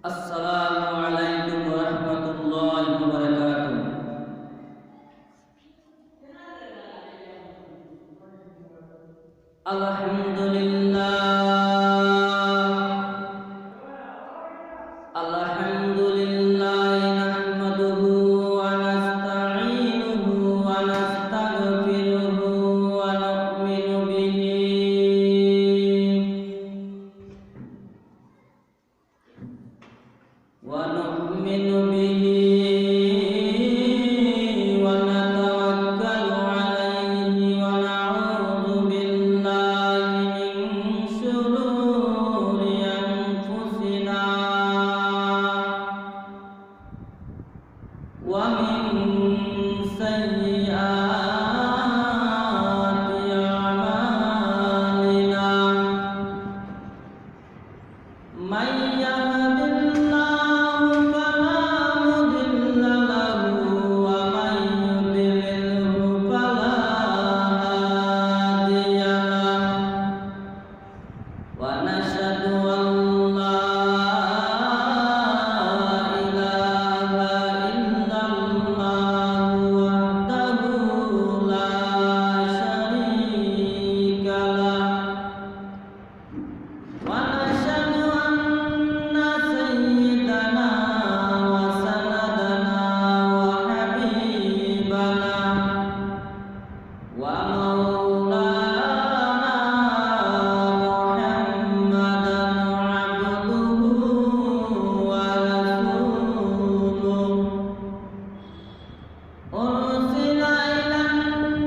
Assalamualaikum warahmatullahi wabarakatuh. Alhamdulillah nahmaduhu wa nasta'inuhu wa nastaghfiruhu wa nu'minu bihi wa natawakkalu alaihi wa na'udzu billahi min syururi anfusina wa min sayyiati a'malina. May yahdihillahu fala mudilla lahu wa may yudlilhu fala hadiya lahu. Wa nashhadu an la ilaha illallah wahdahu la syarika lah. Wa nashhadu anna sayyidana wa sanadana wa habibana wa maulana Muhammadan abduhu wa rasuluh ursila ilan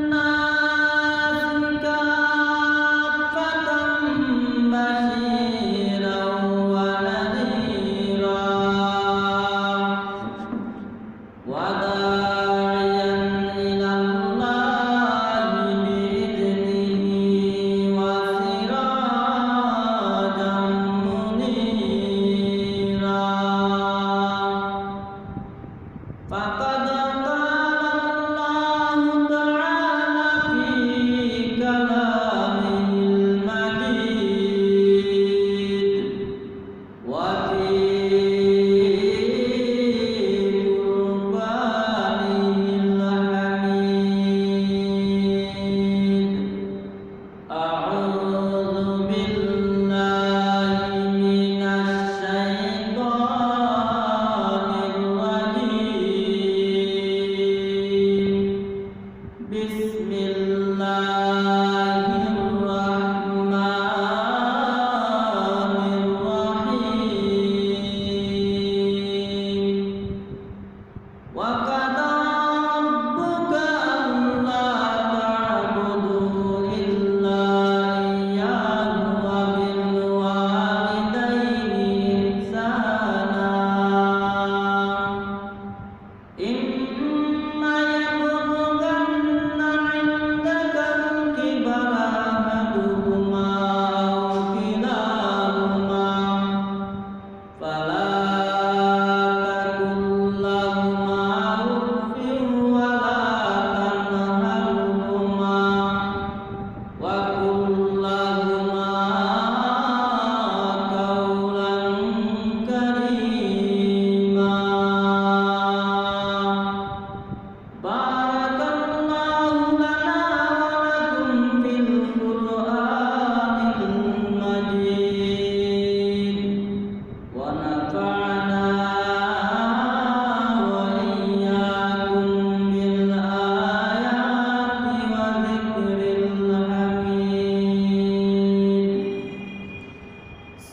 nasi kaffatan basyiran wa nadhira wa da'iyan ila Allahi bi'idhnihi wa sirajan munira. Faqad qala Allahu ta'ala fi kalamihil majid wa fi qur'anihil hamid. A'udzu billahi minasy syaithanir rajim. Bismillahirrahmanirrahim. Wa qada rabbuka alla ta'budu illa iyyahu wa bil walidayni ihsana. Imma yablughanna 'indaka al-kibara ahaduhuma aw kilahuma fala taqul lahumā uffin wa la tanharhumā wa qul lahumā qawlan karīmā. Barakallahu lana wa lakum fil Qur'anil Majid wa nafa'ana wa iyyakum bil ayati wa dzikril hamid.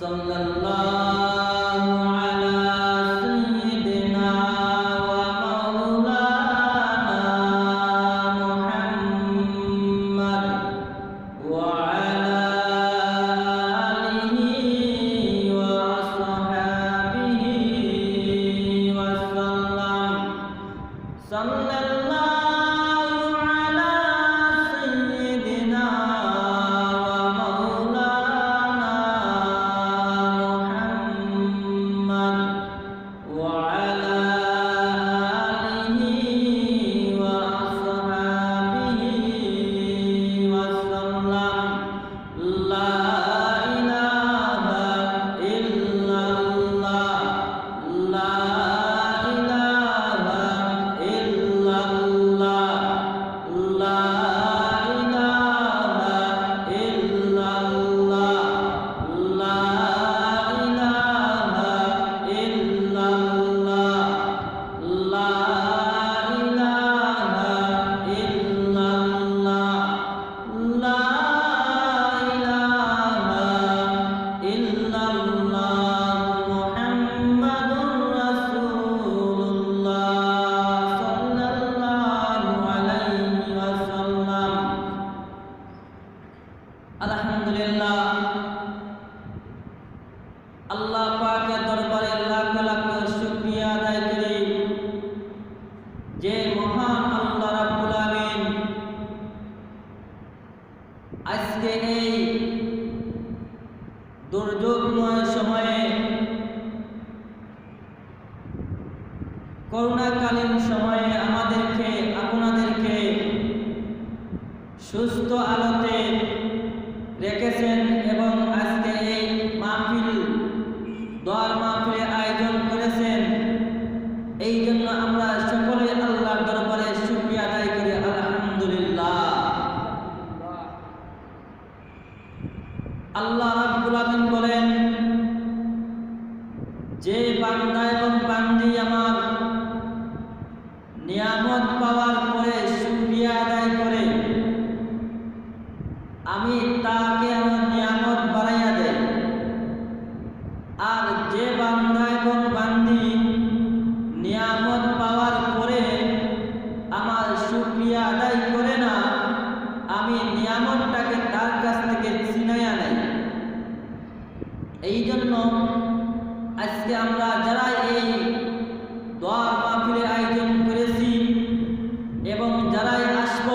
Sallallahu ala sayyidina wa maulana Muhammad wa ala alihi wa ashabihi করোনাকালীন সময়ে আমাদেরকে আপনাদেরকে সুস্থ আলোতে রেখেছেন এবং আজকে এই মাহফিল দোয়ার মাহফিলের আয়োজন করেছেন। এই জন্য আমরা সকলে আল্লাহর দরবারে শুকরিয়া আদায় করি, আলহামদুলিল্লাহ। আল্লাহ রাব্বুল আলামিন বলেন, যে বান্দা এবং বান্দি আমার নিয়ামত পাওয়ার পরে শুকরিয়া আদায় করে, আমি তাকে আমার নিয়ামত বাড়াইয়া দেই। আর যে বান্দা এবং বান্দি নিয়ামত পাওয়ার পরে আমার শুকরিয়া আদায় করে না, আমি নিয়ামতটাকে তার কাছ থেকে ছিনাইয়া নেই। এই জন্য আজকে আমরা যারা এই দোয়ার মাহফিলের আয়োজন করেছি এবং যারাই আসব,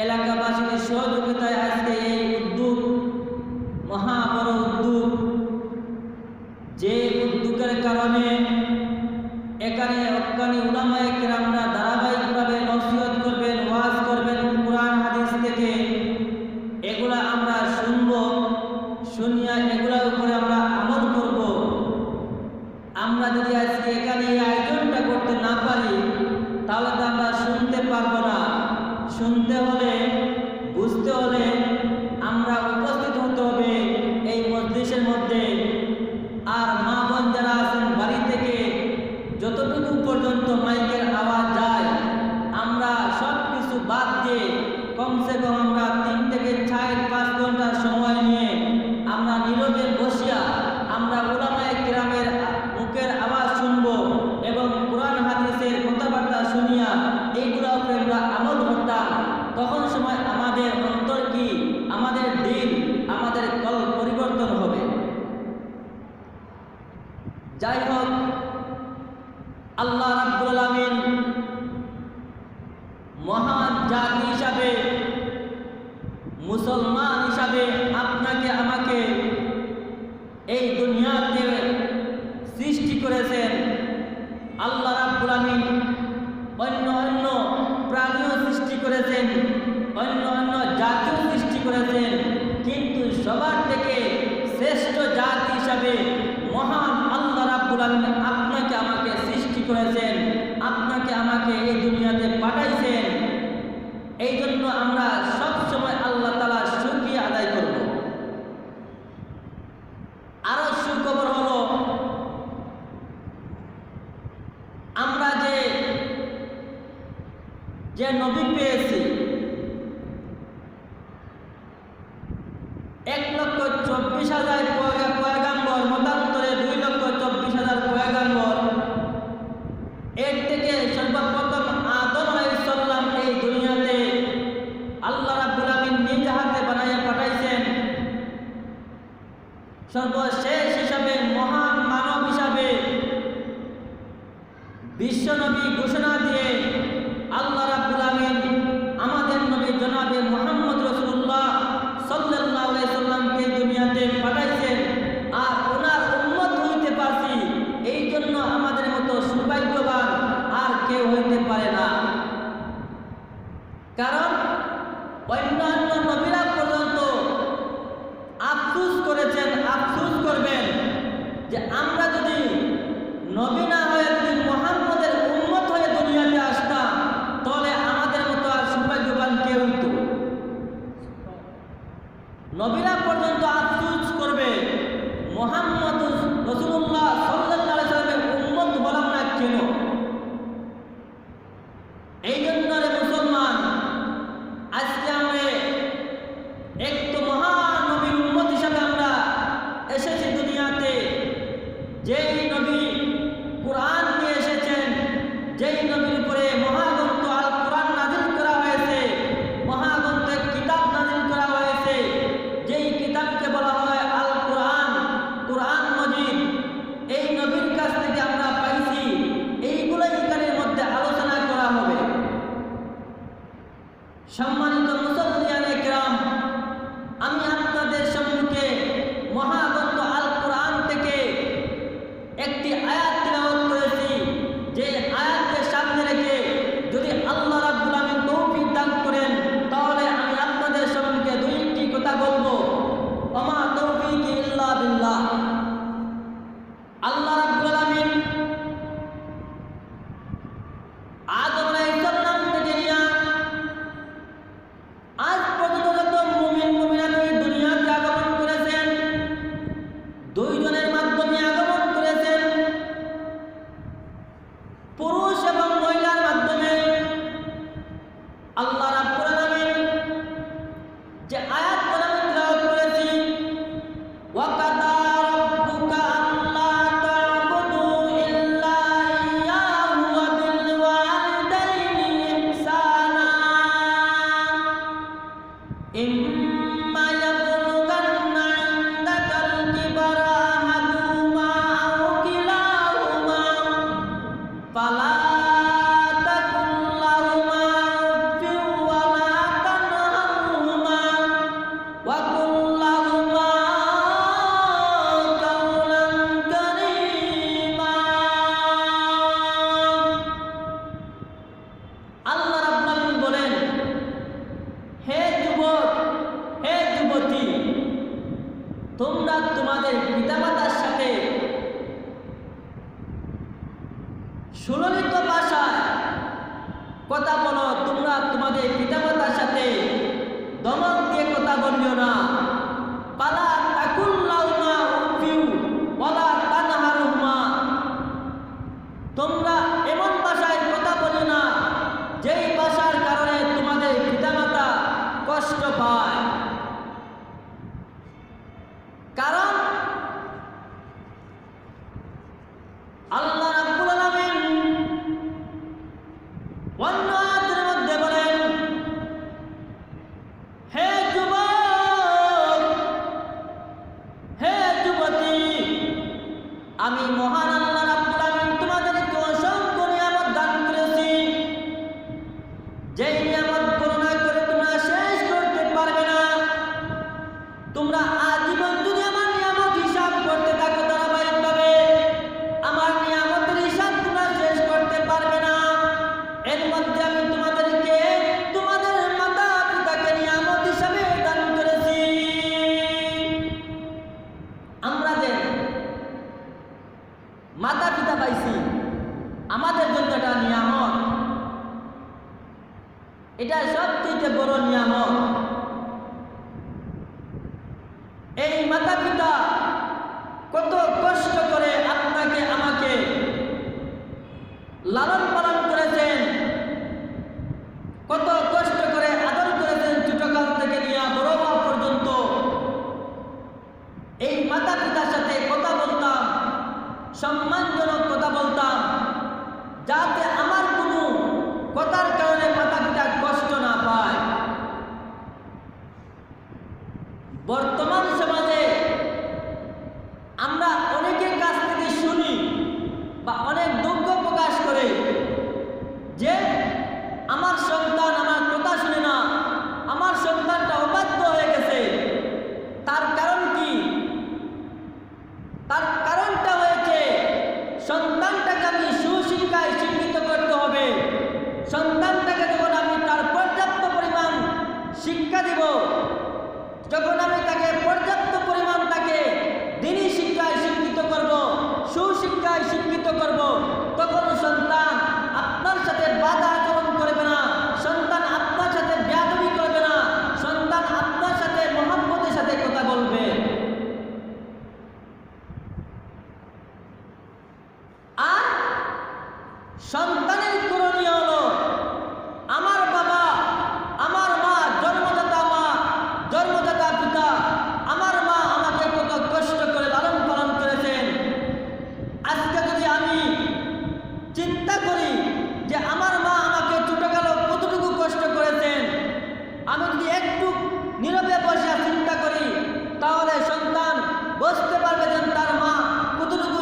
এলাকাবাসীর সহযোগিতায় আজকে এই উদ্যোগ, মহা বড় উদ্যোগ, যে উদ্যোগের কারণে এখানে অজ্ঞানী উলামায়ে কেরামরা ধারাবাহিকভাবে নসিহত করবেন, ওয়াজ করবেন কুরআন হাদিস থেকে। এগুলা আমরা শুনব, শুনিয়া এগুলার উপরে আমরা আমল করব। আমরা যদি আজকে এখানে এই আয়োজনটা করতে না পারি, তাহলে তো আমরা শুনতে পারবো না। শুনতে হলে, বুঝতে হলে আমরা উপস্থিত হতে হবে এই মজলিসের মধ্যে। আর মা বোন যারা আছেন বাড়ি থেকে যতটুকু পর্যন্ত মাইকের আওয়াজ যায়, আমরা সব কিছু বাদ দিয়ে কমসে কম আমরা 3 থেকে 4-5 ঘন্টা সময় নিয়ে আমরা নীরবে বসিয়া আমরা উলামায়ে কেরামের মুখের আওয়াজ শুনবো এবং কুরআন হাদিসের কথাবার্তা শুনিয়া এইগুলো উপরে আমরা আমল করতাম। তখন সময় আমাদের অন্তর কি, আমাদের দিল, আমাদের কল পরিবর্তন হবে। যাই হোক, আল্লাহ রাব্বুল আলামিন মহান জাতি হিসাবে, মুসলমান হিসাবে আপনাকে আমাকে এই দুনিয়াতে সৃষ্টি করেছেন। আল্লাহ রাব্বুল আলামিন অন্য অন্য প্রাণীও সৃষ্টি করেছেন, অন্য অন্য জাতিও সৃষ্টি করেছেন, কিন্তু সবার থেকে শ্রেষ্ঠ জাতি হিসাবে মহান আল্লাহ রাব্বুল আলামিন আপনাকে আমাকে সৃষ্টি করেছেন, আপনাকে আমাকে এই দুনিয়াতে পাঠাইছেন। এই জন্য আমরা সব সময় আল্লাহ তাআলার শুকরিয়া আদায় করব। আরো সুখবর হলো, আমরা যে নবী পেয়েছি, 1,24,000 পয়গাম্বর, মতান্তরে 2,24,000 পয়গাম্বর। এর থেকে সর্বপ্রথম আদম আলাইহিস সালাম এই দুনিয়াতে আল্লাহ রাব্বুল আলামিন নিজ হাতে বানাইয়া পাঠাইছেন। সর্বশেষ হিসাবে, মহান মানব হিসাবে বিশ্ব নবী ঘোষণা দিয়ে আল্লাহ রাব্বুল আলামিন আমাদের নবী জনাবে মুহাম্মদ রাসূলুল্লাহ সাল্লাল্লাহু আলাইহি সাল্লামকে দুনিয়াতে পাঠাইছেন। আর ওনার উম্মত হইতে পারছি, এই জন্য আমাদের মতো সৌভাগ্যবান আর কেউ হইতে পারে না। কারণ অন্যান্য নবীরা পর্যন্ত আফসোস করেছেন, আফসোস করবেন যে আমরা যদি নবী না হয়ে যদি মুহাম্মদের উম্মত হয়ে দুনিয়াতে আসতাম, তাহলে আমাদের মতো আর সৌভাগ্যবান কেউ হইতো। নবীরা পর্যন্ত আফসোস করবে, মুহাম্মদ রাসূলুল্লাহ সাল্লাল্লাহু আলাইহি সাল্লামের উম্মত হলাম না কেন। এই জন্য রে মুসলমান, আজকে আমরা একটু মহান নবীর উম্মত হিসাবে আমরা এসেছি দুনিয়াতে। সুললিত ভাষায় কথা বলো, তোমরা তোমাদের পিতামাতার সাথে দমক দিয়ে কথা বলিও না। পালা তাকুল্লাহুমা উফিউ ওয়ালা তানহারুহুমা, তোমরা এমন ভাষায় কথা বলো না যেই ভাষার কারণে তোমাদের পিতামাতা কষ্ট পায়। কারণ আল্লাহ রাব্বুল আলামিন অন্য আয়াতের মধ্যে বলেন, হে যুবক, হে যুবতী, আমি মহান আল্লাহ রাব্বুল আলামিন তোমাদেরকে অসংখ্য নিয়ামত দান করেছি, যেই নিয়ামত গণনা করে তোমরা শেষ করতে পারবে না। তোমরা আজীবন যদি আমার নিয়ামত হিসাব করতে থাকো ধারাবাহিকভাবে, আমার নিয়ামতের হিসাব তোমরা শেষ করতে পারবে না। এর মধ্যে আমি তোমাদেরকে তোমাদের মাতা পিতাকে নিয়ামত হিসাবে দান করেছি। আমরা যে মাতা পিতা পাইছি, আমাদের জন্য এটা নিয়ামত, এটা সবচেয়ে বড় নিয়ামত। এই মাতা পিতা কত কষ্ট করে আপনাকে আমাকে লালন পালন করেছেন, কত কষ্ট করে আদর করেছেন, ছোটকাল থেকে নিয়ে বড় হওয়া পর্যন্ত। এই মাতা পিতার সাথে কথা বলতাম, সম্মানজনক কথা বলতাম, যাতে আমার কোনো কথার কারণে মাতা পিতা কষ্ট না পায়। বর্তমান সমাজে আমরা অনেকের কাছ থেকে শুনি বা অনেক দুঃখ প্রকাশ করে যে আমার সন্তান আমার কথা শুনে না, আমার সন্তানটা অবাধ্য হয়ে গেছে। তার কারণ কি? তার কারণটা হয়েছে সন্তানটাকে আমি সুশিক্ষায় শিক্ষিত করতে হবে। সন্তানটাকে যখন আমি তার পর্যাপ্ত পরিমাণ শিক্ষা দিব, যখন আমি তাকে পর্যাপ্ত পরিমাণ তাকে দ্বীনি শিক্ষায় শিক্ষিত করব, সুশিক্ষায় শিক্ষিত করব, তখন সন্তান আপনার সাথে বাধা আচরণ করবে না, সন্তান আপনার সাথে বেয়াদবি করবে না, সন্তান আপনার সাথে মহব্বতের সাথে কথা বলবে। আর সন্তানের করণীয় হলো, আমার বাবা, আমার মা, জন্মদাতা পিতা, আমার মা আমাকে কত কষ্ট করে লালন পালন করেছেন। আজকে যদি আমি চিন্তা করি যে আমার মা আমাকে ছোটকালে কতটুকু কষ্ট করেছেন, আমি যদি একটু নীরবে বসে চিন্তা করি, তাহলে সন্তান বুঝতে পারবে যে তার মা কতটুকু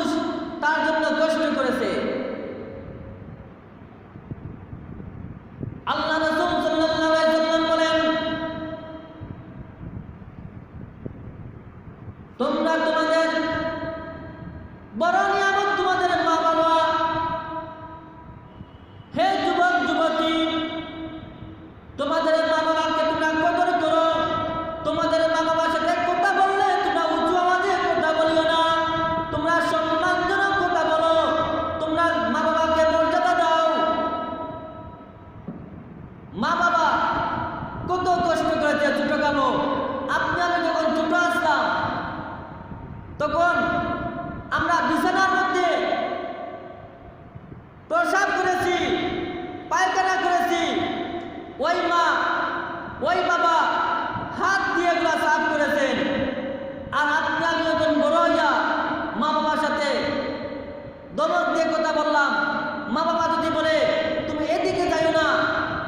তার জন্য কষ্ট করেছে। আল্লাহ রাসূল সাল্লাল্লাহু আলাইহি ওয়াসাল্লাম বলেন, তোমরা তোমাদের বড় নিয়ামত তোমাদের মা বাবা। হে যুবক যুবতী, তোমাদের মা বাবাকে তোমরা কদর করো। তোমাদের মা বাবার সাথে কথা বললে তোমরা উঁচু আওয়াজে কথা বলিও না, তোমরা সম্মানজনক কথা বলো, তোমরা মা বাবাকে মর্যাদা দাও। মা বাবা কত কষ্ট করেছে ছোটকালো। আপনি আমি যখন ছোট আসলাম, তখন আমরা বিছানার মধ্যে প্রসাব করেছি, পায়খানা করেছি, ওই মা ওই বাবা হাত দিয়ে এগুলো সাফ করেছেন। আর আপনি আমি যখন বড় হইয়া মা বাবার সাথে দমক দিয়ে কথা বললাম, মা বাবা যদি বলে তুমি এদিকে যাইও না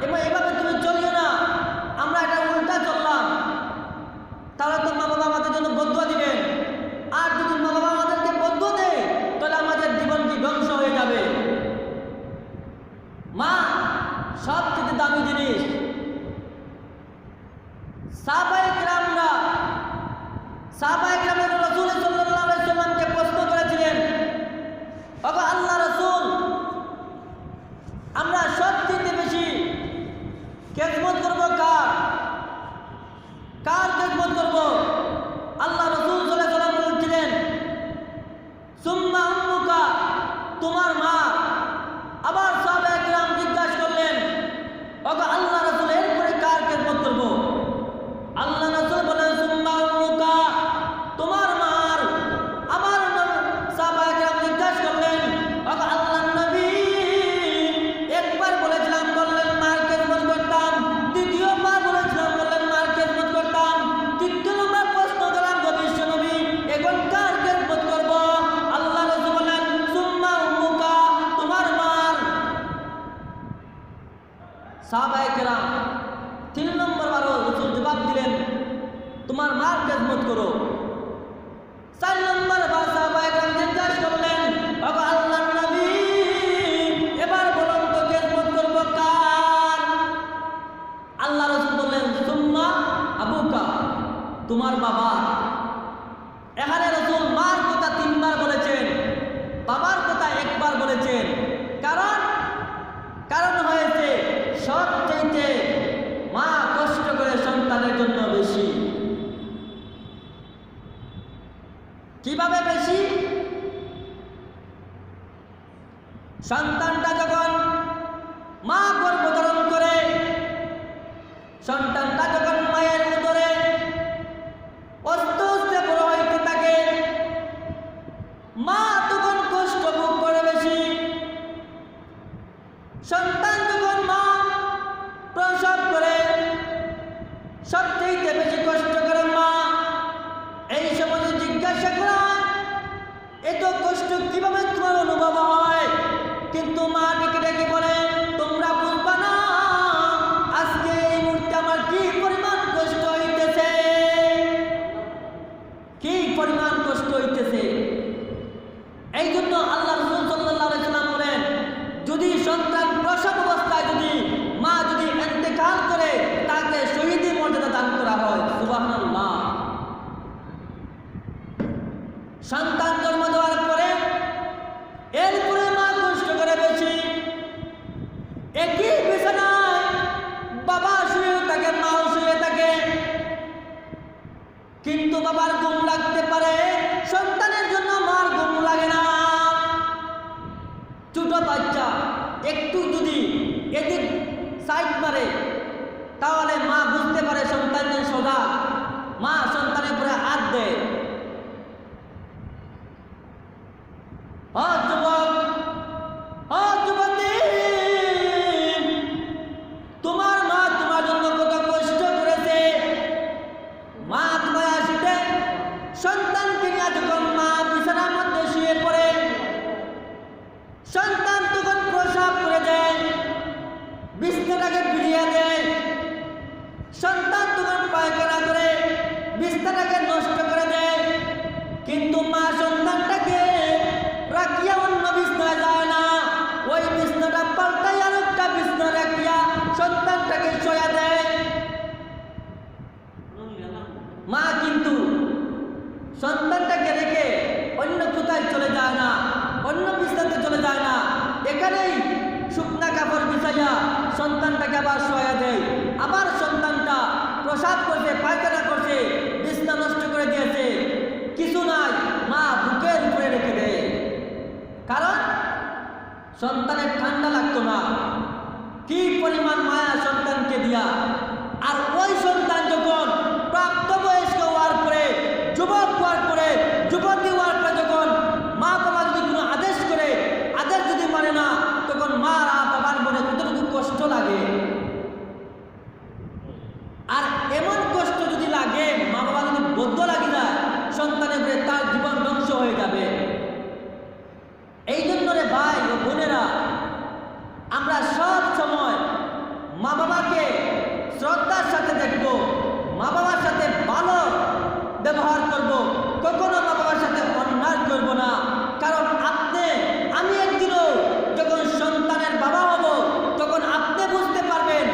এবং এভাবে তুমি চলিও না, আমরা এটা উল্টা চললাম, তাহলে তো মা বাবা আমাদের জন্য বদুয়া দিবেন। আর যদি মা বাবা আমাদেরকে বদুয়া দেয়, তাহলে আমাদের জীবন কি ধ্বংস হয়ে যাবে। মা সবচেয়ে দামি জিনিস। সাহাবায়ে কেরামরা রাসূল সাল্লাল্লাহু আলাইহি ওয়াসাল্লামকে প্রশ্ন করেছিলেন, ওগো আল্লাহ রাসূল, আমরা সবচেয়ে বেশি খেদমত করব কার খেদমত করব? আল্লাহ রাসূল সাল্লাল্লাহু আলাইহি ওয়াসাল্লাম বলেছিলেন, সুম্মা উম্মুকা, তোমার মা। সাহাবায়ে কেরাম 3 নম্বর বারও রাসূল জবাব দিলেন, তোমার মার খেদমত করো। 4 নম্বর বার সাহাবায়ে কেরাম জিজ্ঞাসা করলেন, ওগো আল্লাহর নবী, এবার বলুন তো খেদমত করব কার? আল্লাহ রাসূল বললেন, সুম্মা আবুকা, তোমার বাবা। এখানে রাসূল মার কথা 3 বার বলেছেন, বাবার কথা 1 বার বলেছেন। কারণ হয়েছে সবচাইতে মা কষ্ট করে সন্তানের জন্য বেশি। কিভাবে বেশি? সন্তানটা যখন মা গর্ভধারণ করে, সন্তানটা যখন মায়ের উদরে আস্তে আস্তে বড় হইতে থাকে, মা তখন কষ্ট ভোগ করে বেশি। সন্তান যখন মা প্রসব করে, সবচেয়ে বেশি কষ্ট করে মা। এই সময় জিজ্ঞাসা করা, এত কষ্ট কিভাবে তোমার অনুভব হয়? কিন্তু মা ডেকে ডেকে বলে, তোমরা বুঝবা না আজকে এই মুহূর্তে আমার কি পরিমাণ কষ্ট হইতেছে, কি পরিমাণ কষ্ট হইতেছে। এই জন্য আল্লাহ রাসূল সাল্লাল্লাহু আলাইহি ওয়াসাল্লাম বলেন, যদি সন্তান প্রসব অবস্থায় যদি মা যদি ইন্তেকাল করে, তাকে শহীদের মর্যাদা দান করা হয়। সুবহানাল্লাহ। সন্তান জন্ম দেওয়ার পরে এরপরে মা কষ্ট করে বেশি। একই বিছানায় বাবা শুয়ে থাকে, মাও শুয়ে থাকে, কিন্তু বাবার ঘুম লাগতে পারে, সন্তানের জন্য মার ঘুম লাগে না। ছোট বাচ্চা একটু যদি এদিক সাইড মারে, তাহলে মা বুঝতে পারে সন্তানের সদা, মা সন্তানের উপরে হাত দেয়। যুবক, যুবতী, তোমার মা তোমার জন্য কত কষ্ট করেছে। মা তোমায় আসিতে সন্তানকে নিয়ে যখন মা বিছানার মধ্যে শুয়ে পড়ে, সন্তান তখন প্রসাব করে দেয়, বিছানাটাকে ফিরিয়ে দেয়। সন্তান তখন পায়খানা করে বিছানাটাকে নষ্ট করে দেয়, কিন্তু মা সন্তানটাকে রাখিয়া অন্য বিছানায় যায় না, ওই বিছানাটা পাল্টাই আর একটা বিছানা রাখিয়া সন্তানটাকে শোয়া দেয়। মা কিন্তু সন্তানটাকে রেখে অন্য কোথায় চলে যায় না, অন্য বিছানাতে চলে যায় না, এখানেই শুকনা কাপড় বিছাইয়া সন্তানটাকে আবার শোয়া দেয়। আবার সন্তানটা প্রসাব করছে, পায়খানা করছে, বিছানা নষ্ট করে দিয়েছে, কিছু নাই, মা বুকের উপরে রেখে দেয়। কারণ সন্তানের ঠান্ডা লাগতো না, কি পরিমাণ মায়া সন্তানকে দিয়া। আর ওই সন্তান যখন প্রাপ্তবয়স্ক হওয়ার পরে, যুবক হওয়ার পরে, যুবতী হওয়ার পরে, যখন মা বাবা যদি কোনো আদেশ করে, আদেশ যদি মানে না, তখন মা বাবার মনে কতটুকু কষ্ট লাগে। আর এমন কষ্ট যদি লাগে, মা বাবা যদি বদ্ধ লাগে যায়, সন্তানের উপরে তার জীবন ধ্বংস হয়ে যাবে। এই জন্য রে ভাই ও বোনেরা, আমরা সব সময় মা বাবাকে শ্রদ্ধার সাথে দেখব, মা বাবার সাথে ভালো ব্যবহার করব, কখনো মা বাবার সাথে অন্যায় করব না। কারণ আমি একদিনও যখন সন্তানের বাবা হব, তখন আপনি বুঝতে পারবেন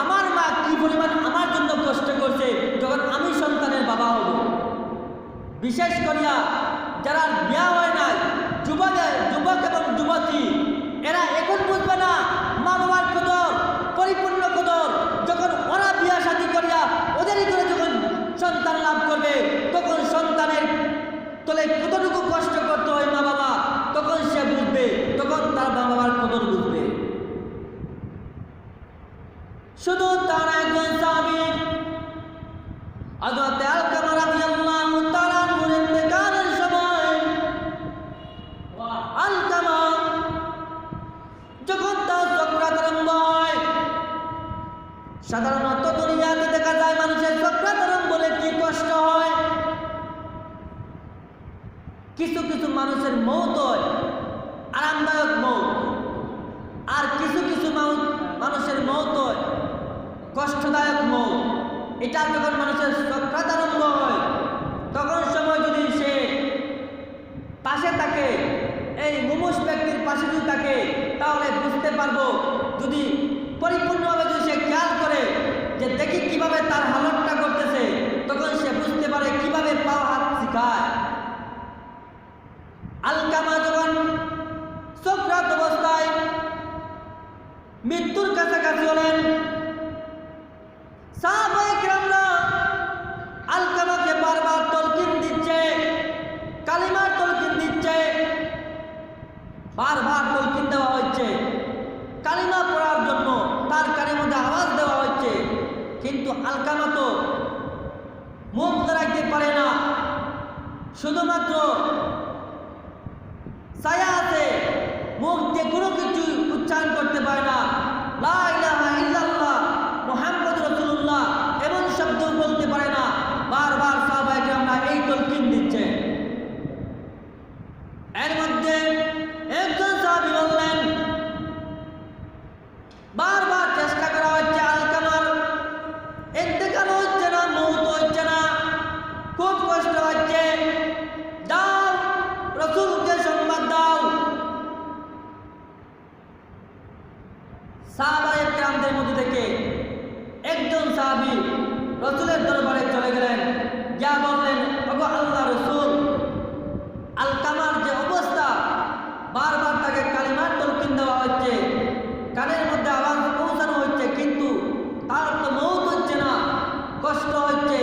আমার মা কি পরিমাণ আমার জন্য কষ্ট করছে যখন আমি সন্তানের বাবা হব। বিশেষ করিয়া যারা বিয়া হয় নাই, যুবক এবং যুবতী, এরা এখন বুঝবে না মা বাবার কদর, পরিপূর্ণ কদর। যখন ওরা বিয়া শাদী করিয়া ওদেরই করে যখন সন্তান লাভ করবে, তখন সন্তানের তলে কতটুকু কষ্ট করতে হয় মা বাবা, তখন সে বুঝবে, তখন তার মা বাবার কদর বুঝবে। শুধু তারা একজন সাহাবী হযরত আলকামা রাদিয়াল্লাহু তাআলা আনহুর ইন্তেকালের সময়, আলকামা যখন তার চক্রাত আরম্ভ হয়, সাধারণত দুনিয়াতে দেখা যায় মানুষের চক্রাত আরম্ভ বলে কি কষ্ট হয়। কিছু কিছু মানুষের মৌত হয় আরামদায়ক মৌত, আর কিছু কিছু মানুষের মৌত হয় এটা যখন মানুষের সক্রাত আরম্ভ হয় তখন সময় যদি সে পাশে থাকে, এই মুমূর্ষ ব্যক্তির পাশে যদি থাকে, তাহলে বুঝতে পারবো, যদি পরিপূর্ণভাবে যদি সে খেয়াল করে যে দেখি কিভাবে তার হালতটা করতেছে, তখন সে বুঝতে পারে কিভাবে পাও হাত শিখায়। আলকামা যখন সক্রাত অবস্থায় মৃত্যুর কাছাকাছি হলেন, সাহাবায়ে কিরামরা আলকামাকে বারবার তলকিন দিচ্ছে, কালিমার তলকিন দিচ্ছে, বারবার তলকিন দেওয়া হচ্ছে কালিমা পড়ার জন্য, তার কানের মধ্যে আওয়াজ দেওয়া হচ্ছে, কিন্তু আলকামা তো মুখ রাখতে পারে না, শুধুমাত্র ছায়া আছে, মুখ দিয়ে কোনো কিছু উচ্চারণ করতে পারে না, লা ইলাহা ইল্লাল্লাহ মুহাম্মদুর রাসূলুল্লাহ এমন শব্দ বলতে পারে না। বারবার সাহাবায়ে কিরামরা এই তলকিন দিচ্ছে। এর মধ্যে একজন সাহাবী বললেন, বারবার চেষ্টা করা হচ্ছে, আলকামার ইন্তেকাল হচ্ছে না, মওত হচ্ছে না, খুব কষ্ট হচ্ছে, যাও রাসূলকে সংবাদ দাও। সাহাবায়ে কিরামদের মধ্যে থেকে একজন সাহাবী রাসূলের দরবারে চলে গেলেন, যা বললেন, ওগো আল্লাহ রাসূল, আলকামার যে অবস্থা, বারবার তাকে কালিমার তলকিন দেওয়া হচ্ছে, কানের মধ্যে আওয়াজ পৌঁছানো হচ্ছে, কিন্তু তার তো মওত হচ্ছে না, কষ্ট হচ্ছে।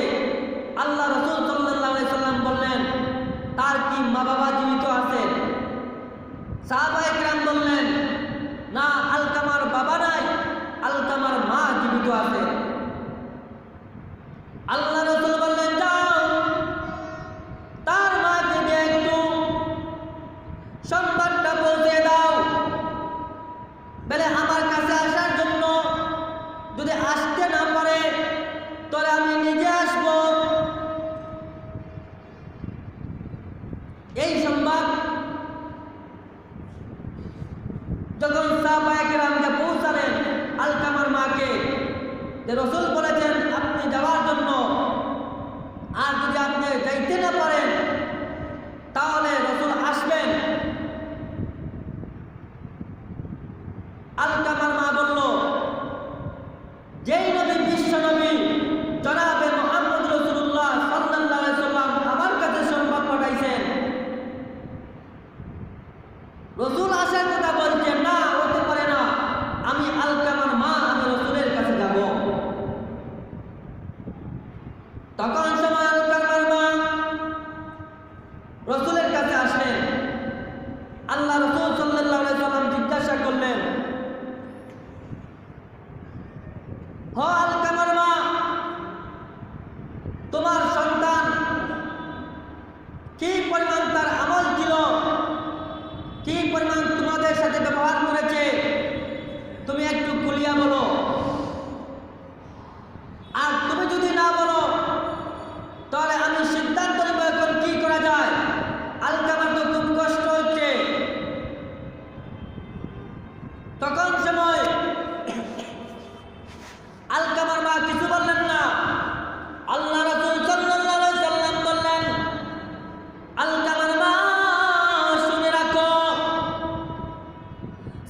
আল্লাহ রাসূল সাল্লাল্লাহু আলাইহি সাল্লাম বললেন, তার কি মা বাবা জীবিত আছেন? সাহাবায়ে কিরাম বললেন, না, আলকামার বাবা নাই, আলকামার মা জীবিত আছে। আল্লাহ রাসূল বললেন, যাও তার মাকে দিয়ে একটু সংবাদটা পৌঁছে দাও, বলে আমার কাছে আসার জন্য, যদি আসতে না পারে তাহলে আমি নিজে আসব। এই সংবাদ যখন সাহাবায়ে কিরামকে পৌঁছালেন আলকামার মাকে, যে রাসূল বলেছেন আপনি যাওয়ার জন্য, আর যদি আপনি যাইতে না পারেন তাহলে রাসূল আসবেন। আলকামার মা বলল, যেই নবী বিশ্ব নবী জনাবে মুহাম্মদ রাসূলুল্লাহ সাল্লাল্লাহু আলাইহি সাল্লাম আমার কাছে সংবাদ পাঠাইছেন, রাসূল আসার কথা বলছেন, না হতে পারে না, আমি আলকামার মা, আমি রাসূলের কাছে যাব। তখন সময় আলকামার মা রাসূলের কাছে আসলেন। আল্লাহ রাসূল সাল্লাল্লাহু আলাইহি সাল্লাম জিজ্ঞাসা করলেন, হ আলকামার মা, তোমার সন্তান কি পরিমাণ তার আমল ছিল, কি পরিমাণ তোমাদের সাথে ব্যবহার করেছে, তুমি একটু খুলিয়া বলো। আর তুমি যদি না বলো তাহলে আমি সিদ্ধান্ত নেব এখন কি করা যায়। আলকামার তো খুব কষ্ট হচ্ছে। তখন সময় আলকামার মা কিছু বললেন না। আল্লাহ রাসূল সাল্লাল্লাহু আলাইহি সাল্লাম বললেন, আলকামার মা শুনে রাখো,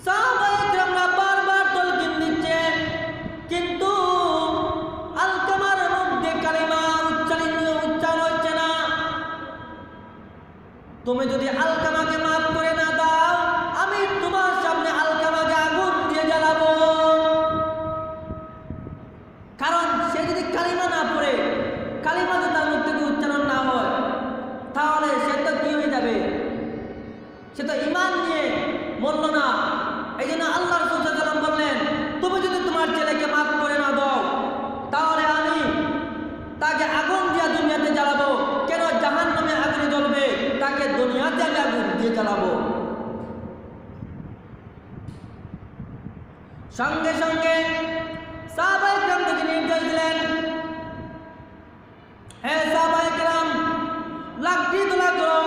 সাহাবায়ে কিরামরা বারবার তলকিন দিচ্ছে, কিন্তু আলকামার মুখে কালিমা উচ্চারণ হচ্ছে না। তুমি যদি আলকামাকে মাফ করে না দাও, আমি তোমার সামনে আলকামাকে আগুন দিয়ে জ্বালাবো। কারণ সে যদি কালিমা না পড়ে, কালিমা যদি তার মুখ থেকে উচ্চারণ না হয়, তাহলে সে তো কি হয়ে যাবে, সে তো ঈমান নিয়ে মরল না। এই জন্য আল্লাহ রাসূল সাল্লাল্লাহু আলাইহি ওয়াসাল্লাম বললেন, তুমি যদি তোমার ছেলেকে মাফ করে না দাও, তাহলে আমি তাকে আগুন দিয়ে দুনিয়াতে জ্বালাবো। কেন জাহান্নামে আগুনে জ্বলবে, তাকে দুনিয়াতে আমি আগুন দিয়ে জ্বালাবো। সঙ্গে সঙ্গে সাহাবায়ে কিরাম থেকে নির্দেশ দিলেন, হে সাহাবায়ে কিরাম, লাকড়ি তোলা করো,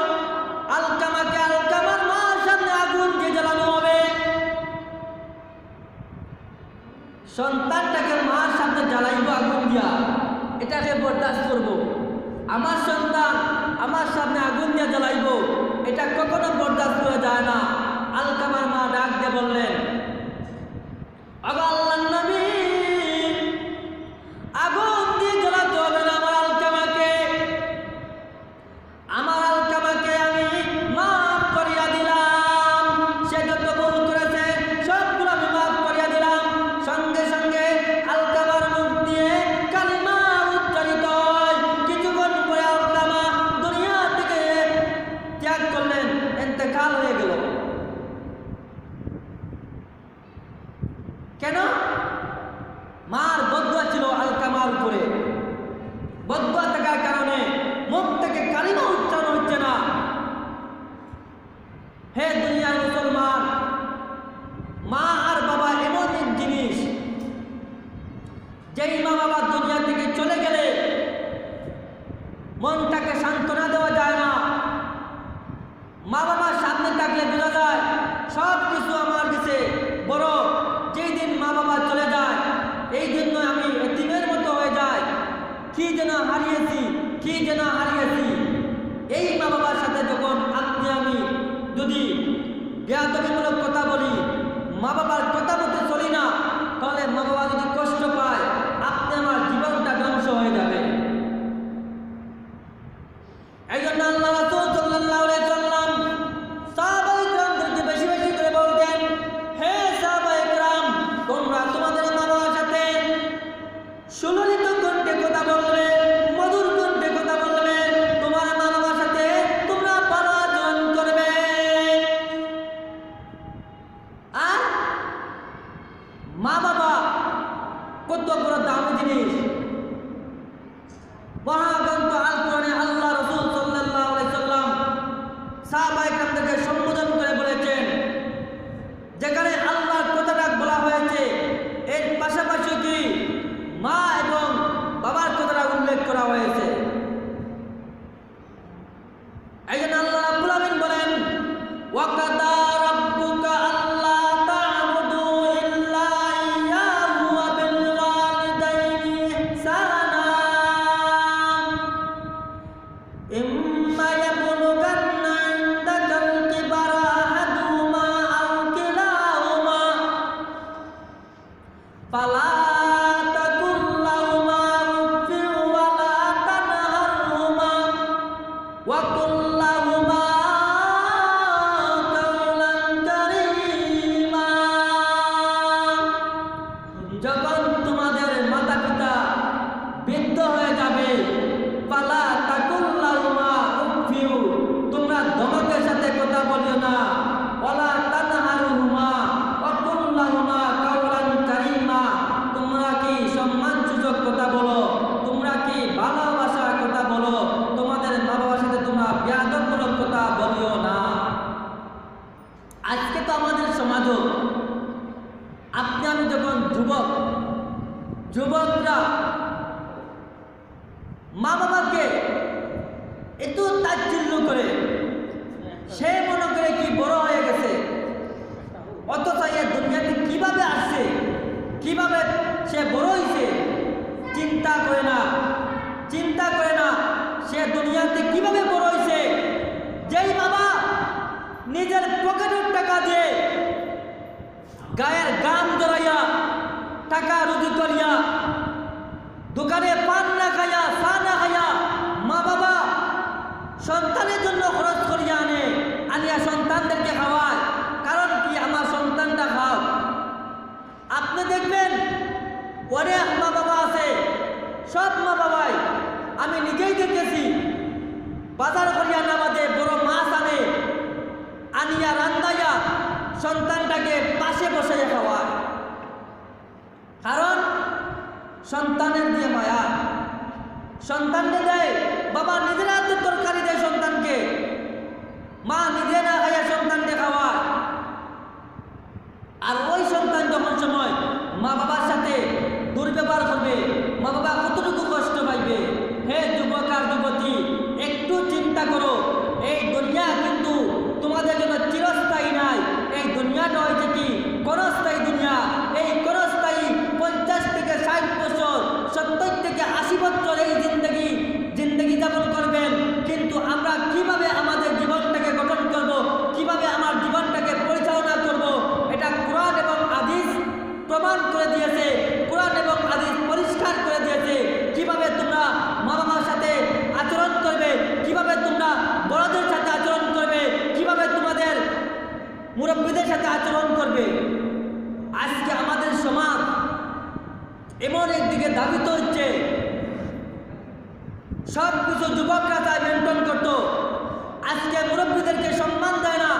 আলকামাকে আলকামার মার সামনে আগুন দিয়ে জ্বালানো হবে। সন্তানটাকে মার সামনে জ্বালাইব আগুন দিয়া, এটাকে বরদাস্ত করব। আমার সন্তান আমার সামনে আগুন দিয়ে জ্বালাইব, এটা কখনো বরদাস্ত করা যায় না। আলকামার মা ডাক দিয়ে বললেন, আল্লাহর নবী, আগুন দিয়ে জ্বালাতে হবে না আমার আলকামাকে। আমার আলকামাকে আমি মাফ করিয়া দিলাম, সে যত ভুল করেছে সবগুলো আমি মাফ করিয়া দিলাম। সঙ্গে সঙ্গে আলকামার মুখ দিয়ে কালিমা উচ্চারিত হয়। কিছুক্ষণ পরে আলকামা দুনিয়া থেকে ত্যাগ করলেন, ইন্তেকাল হয়ে গেল। কেন? মার বদুয়া ছিল আলকামার উপরে। বদুয়া থাকার কারণে মুখ থেকে কালিমা উচ্চারণ হচ্ছে না। হে দুনিয়ার মুসলমান, মা আর বাবা এমন এক জিনিস, যেই মা বাবা দুনিয়া থেকে চলে গেলে মনটাকে সান্ত্বনা দেওয়া যায় না। মা বাবার সামনে থাকলে বোঝা যায় সব কিছু আমার কাছে বড়। যেই দিন মা বাবা চলে যায়, এই জন্য আমি এতিমের মতো হয়ে যাই। কি যেন হারিয়েছি, কি যেন হারিয়েছি। এই মা বাবার সাথে যখন আপনি আমি যদি বেয়াদবিমূলক কথা বলি, মা বাবার কথা মতো চলি না, তাহলে মা বাবা যদি কষ্ট পায়, আপনি আমার জীবনটা ধ্বংস হয়ে যাবে। এই জন্য আল্লাহ রাসূল সাল্লাল্লাহু আলাইহি ওয়াসাল্লাম সাহাবায়ে কেরামদেরকে বেশি বেশি করে বলতেন, হে সাহাবায়ে কেরাম, তোমরা তোমাদের মা বাবার সাথে সুললিত কণ্ঠে কথা বলবে, মধুর কণ্ঠে কথা বলবে। তোমার মা বাবার সাথে তোমরা ভালো আচরণ করবে। আর মা বাবা কত বড় দামি জিনিস। মহাগ্রন্থ আল কোরআনে আল্লাহ রাসূল সাল্লাল্লাহু আলাইহি ওয়াসাল্লাম সাহাবায়ে কেরামদেরকে সম্বোধন করে বলেছেন, যেখানে আল্লাহর কথাটা বলা হয়েছে, এর পাশাপাশি কি মা এবং বাবার কথাটা উল্লেখ করা হয়েছে। এই জন্য আল্লাহ রাব্বুল আলামিন বলেন, ওয়াকাদা রাব্বুকা আল্লা তা'বুদু ইল্লা ইয়্যাহু ওয়া বিল ওয়ালিদাইনি ইহসানা ইম্মা ইয়াবলুগান্না ইনদাকাল কিবারা আহাদুহুমা আও কিলাহুমা ফালা তাকুল লাহুমা উফফিন ওয়া লা তানহারহুমা ওয়া কুল লাহুমা কাওলান কারীমা। যখন তোমাদের মাতা পিতা বৃদ্ধ হয়ে যাবে, ফালা তাকুল লাহুমা উফফিন, তোমরা ধমকের সাথে কথা বলিও না। ওয়ালা তানহারহুমা ওয়া কুল লাহুমা কাওলান কারীমা, তোমরা কি সম্মানসূচক কথা বলো, তোমরা কি ভালোবাসার কথা বলো। তোমাদের মা বাবার সাথে তোমরা বেয়াদবমূলক কথা বলিও না। আজকে তো আমাদের সমাজও, আপনি আমি যখন যুবকরা মা বাবাকে এত তাচ্ছিল্য করে, সে মনে করে কি বড় হয়ে গেছে, অথচ এ দুনিয়াতে কিভাবে আসছে, কিভাবে সে বড় হয়েছে চিন্তা করে না। সে দুনিয়াতে কিভাবে বড় হয়েছে। যেই বাবা নিজের পকেটের টাকা দিয়ে গায়ের গাম জড়াইয়া টাকা রুজি করিয়া দোকানে পান না খাইয়া চা না খাইয়া মা বাবা সন্তানের জন্য খরচ করিয়া আনিয়া সন্তানদেরকে খাওয়ায়। কারণ কি, আমার সন্তানটা খাও। আপনি দেখবেন অনেক মা বাবা আছে, সব মা বাবাই, আমি নিজেই দেখেছি, বাজার করিয়া নামাজে বড় মাছ আনিয়া রান্দাইয়া সন্তানটাকে পাশে বসাইয়া খাওয়ায়। কারণ সন্তানের দিয়ে মায়া। সন্তানকে দেয় বাবা, নিজের হাতে তরকারি দেয় সন্তানকে, মা নিজে না খাইয়া সন্তানকে খাওয়ায়। আর ওই সন্তান যখন সময় মা বাবার সাথে দুর্ব্যবহার করবে, মা বাবা কতটুকু কষ্ট পাইবে। হে যুবক আর যুবতী, একটু চিন্তা করো। এই দুনিয়া কিন্তু তোমাদের জন্য চিরস্থায়ী নাই। এই দুনিয়াটা হয়েছে কি ক্ষণস্থায়ী দুনিয়া। এই ক্ষণস্থায়ী 50 থেকে 60 বছর, 70 থেকে 80 বছর এই মুরব্বীদের সাথে আচরণ করবে। আজকে আমাদের সমাজ এমন একদিকে ধাবিত হচ্ছে, সব কিছু যুবকরা তাই মেনটেন করতো, আজকে মুরব্বীদেরকে সম্মান দেয় না।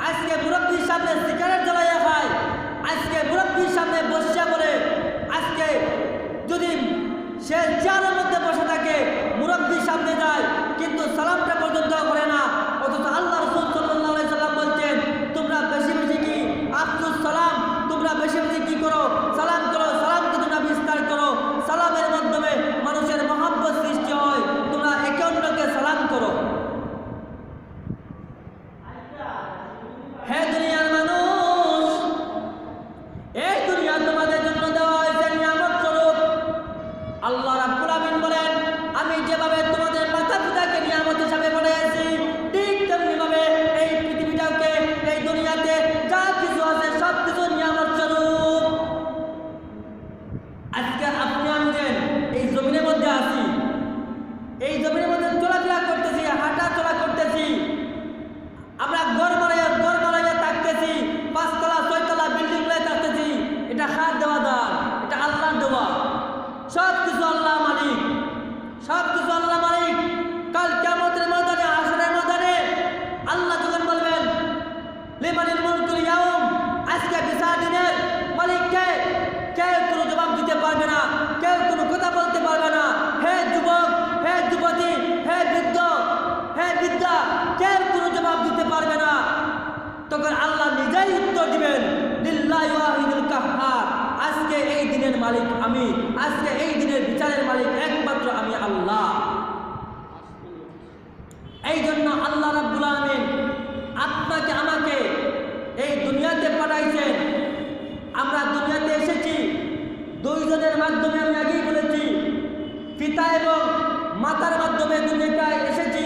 আজকে মুরব্বীর সামনে সিগারেট জ্বালাইয়া খায়, আজকে মুরব্বীর সামনে বসিয়া বলে, আজকে যদি সে চেয়ারের মধ্যে বসে থাকে মুরব্বীর সামনে যায় কিন্তু সালামটা পর্যন্ত করে না। অথচ আল্লাহ রাসূল সাল্লাল্লাহু আলাইহি সাল্লাম বলছেন, তোমরা বেশি বেশি কি আফসুস সালাম, তোমরা বেশি বেশি কি করো, সালাম করো, সালামকে তোমরা বিস্তার করো। সালামের মাধ্যমে মানুষের মহব্বত সৃষ্টি হয়। তোমরা একে অন্যকে সালাম করো। হে দুনিয়ার মানুষ, এই দুনিয়া তোমাদের জন্য দেওয়া হয়েছে নিয়ামত স্বরূপ। আল্লাহ রাব্বুল আমিন বলেন, আমি যেভাবে তোমাদের মাতা পিতাকে নিয়ামত হিসাবে বানিয়েছি, ঠিক তেমনি ভাবে এই পৃথিবীটাকে, এই দুনিয়াতে যা কিছু আছে সব কিছু নিয়ামত স্বরূপ। আজকে আপনি আমি যে এই জমিনের মধ্যে আছি, এই জমিনের মধ্যে চলাফেরা করতেছি, হাঁটা চলা করতেছি, আমরা ঘর বানাইয়া থাকতেছি, 5 তলা 6 তলা বিল্ডিং গুলো থাকতেছি, এটা হাত দেওয়া দান, এটা আল্লাহর দেওয়া। সব কিছু আল্লাহ মালিক, সব কিছু আল্লাহ মালিক। কাল কিয়ামতের ময়দানে, হাসরের ময়দানে আল্লাহ যখন বলবেন, লিমানিল মুলকুল ইয়াউম, আজকে বিচার দিনের মালিক কে? কেউ কোনো জবাব দিতে পারবে না, কেউ কোনো কথা বলতে পারবে না। হে যুবক, হে যুবতী, হে বৃদ্ধ, হে বৃদ্ধা, কেউ কোনো জবাব দিতে পারবে না। তখন আল্লাহ নিজেই উত্তর দিবেন, লিল্লাহি ওয়াহিদুল কাহ্হার, আজকে এই দিনের মালিক আমি, আজকে এই দিনের বিচারের মালিক একমাত্র আমি আল্লাহ। এই জন্য আল্লাহ রাব্বুল আমিন আপনাকে আমাকে এই দুনিয়াতে পাঠাইছেন। আমরা দুনিয়াতে এসেছি দুইজনের মাধ্যমে, আমি আগেই বলেছি, পিতা এবং মাতার মাধ্যমে দুনিয়ায় এসেছি।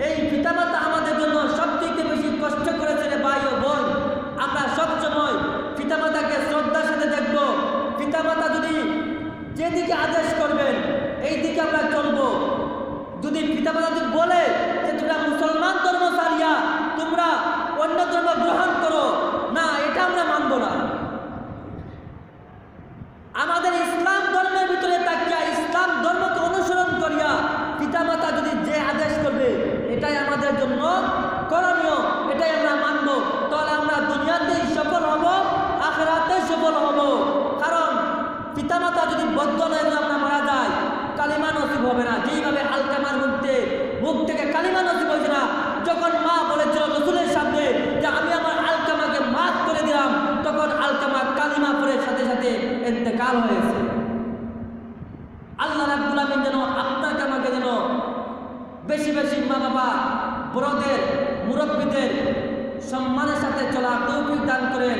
এই পিতা মাতা আমাদের জন্য সবথেকে বেশি কষ্ট করেছেন ভাই ও বোন। আমরা সবসময় পিতা মাতাকে শ্রদ্ধার সাথে দেখব। পিতা মাতা যদি যেদিকে আদেশ করবেন এই দিকে আমরা চলবো। যদি পিতা মাতা যদি বলে যে তোমরা মুসলমান ধর্ম ছাড়িয়া তোমরা অন্য ধর্ম গ্রহণ করো, না, এটা আমরা মানব না। আমাদের ইসলাম ধর্মের ভিতরে তাকিয়া, ইসলাম ধর্মকে অনুসরণ করিয়া পিতা মাতা যদি যে আদেশ করবে এটাই আমাদের জন্য করণীয়, এটাই আমরা মানব। তাহলে আমরা দুনিয়াতেই সফল হব, আখিরাতে সফল হব। কারণ পিতা মাতা যদি বদ্ধ নয়, আমরা মারা যায়, কালিমা নসিব হবে না। যেইভাবে আলকামার মুখ থেকে কালিমা নসিব হয়েছে না, যখন মা বলেছিল রাসূলের সামনে যে আমি আমার আলকামাকে মাফ করে দিলাম, তখন আলকামা কালিমা পড়ে সাথে সাথে ইন্তেকাল হয়েছে। আল্লাহ রাব্বুল আমিন যেন আপনাকে আমাকে যেন বেশি বেশি মা বাবা, বড়দের, মুরব্বীদের সম্মানের সাথে চলা তৌফিক দান করেন।